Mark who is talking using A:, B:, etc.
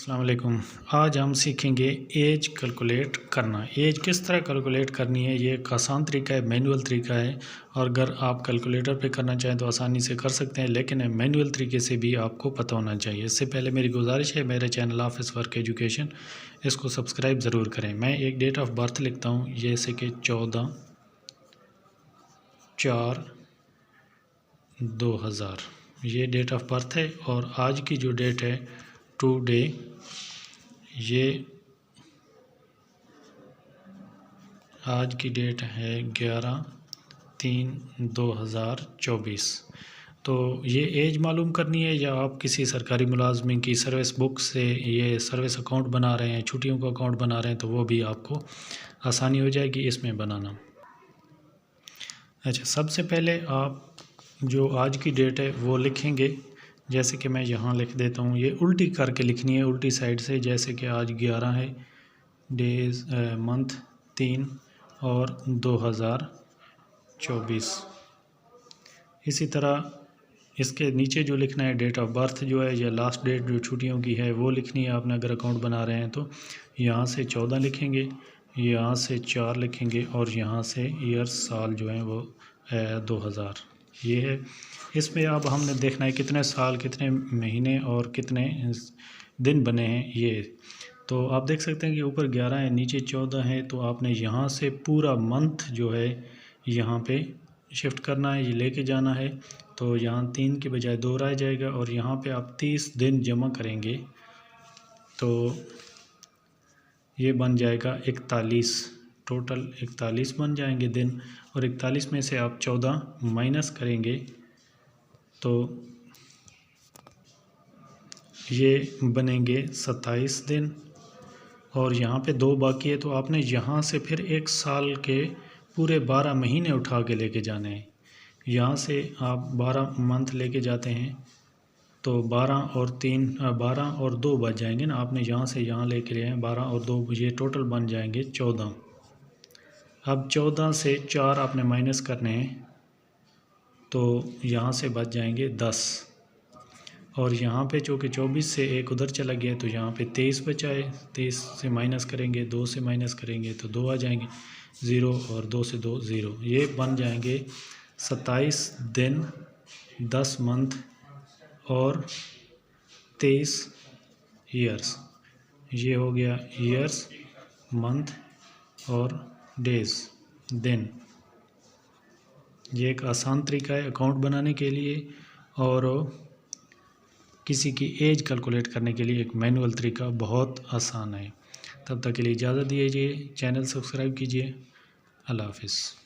A: अस्सलाम वालेकुम। आज हम सीखेंगे एज कैलकुलेट करना। एज किस तरह कैलकुलेट करनी है, ये एक आसान तरीका है, मैनुअल तरीका है। और अगर आप कैलकुलेटर पे करना चाहें तो आसानी से कर सकते हैं, लेकिन मैनुअल तरीके से भी आपको पता होना चाहिए। इससे पहले मेरी गुजारिश है, मेरे चैनल ऑफिस वर्क एजुकेशन, इसको सब्सक्राइब ज़रूर करें। मैं एक डेट ऑफ बर्थ लिखता हूँ, जैसे कि 14/4/2000, ये डेट ऑफ बर्थ है। और आज की जो डेट है टुडे, ये आज की डेट है 11/3/2024। तो ये एज मालूम करनी है, या आप किसी सरकारी मुलाजमी की सर्विस बुक से ये सर्विस अकाउंट बना रहे हैं, छुट्टियों का अकाउंट बना रहे हैं, तो वो भी आपको आसानी हो जाएगी इसमें बनाना। अच्छा, सबसे पहले आप जो आज की डेट है वो लिखेंगे। जैसे कि मैं यहाँ लिख देता हूँ, ये उल्टी करके लिखनी है, उल्टी साइड से। जैसे कि आज 11 है, डेज मंथ 3 और 2024। इसी तरह इसके नीचे जो लिखना है डेट ऑफ बर्थ जो है, या लास्ट डेट जो छुट्टियों की है वो लिखनी है आपने, अगर अकाउंट बना रहे हैं तो। यहाँ से 14 लिखेंगे, यहाँ से 4 लिखेंगे, और यहाँ से ईयर साल जो है वो 2000 ये है। इसमें अब हमने देखना है कितने साल, कितने महीने और कितने दिन बने हैं ये। तो आप देख सकते हैं कि ऊपर 11 है, नीचे 14 है। तो आपने यहाँ से पूरा मंथ जो है यहाँ पे शिफ्ट करना है, ये लेके जाना है। तो यहाँ 3 के बजाय 2 रह जाएगा, और यहाँ पे आप 30 दिन जमा करेंगे तो ये बन जाएगा 41। टोटल 41 बन जाएंगे दिन, और 41 में से आप 14 माइनस करेंगे तो ये बनेंगे 27 दिन। और यहाँ पे 2 बाकी है, तो आपने यहाँ से फिर 1 साल के पूरे 12 महीने उठा के लेके जाने हैं। यहाँ से आप 12 मंथ लेके जाते हैं तो 12 और 2 बच जाएंगे ना। आपने यहाँ से यहाँ लेके गए हैं 12 और 2, ये टोटल बन जाएंगे 14। अब 14 से 4 आपने माइनस करने हैं, तो यहाँ से बच जाएंगे 10। और यहाँ पे चूँकि 24 से 1 उधर चला गया, तो यहाँ पे 23 बचा है। 23 से माइनस करेंगे, 2 से माइनस करेंगे तो 2 आ जाएंगे, 0 और 2 से 2 0। ये बन जाएंगे 27 दिन, 10 मंथ और 23 ईयर्स। ये हो गया ईयर्स, मंथ और डेज़, दिन। ये एक आसान तरीका है अकाउंट बनाने के लिए, और किसी की एज कैलकुलेट करने के लिए एक मैनुअल तरीका बहुत आसान है। तब तक के लिए इजाज़त दीजिए, चैनल सब्सक्राइब कीजिए। अल्लाह हाफ़िज़।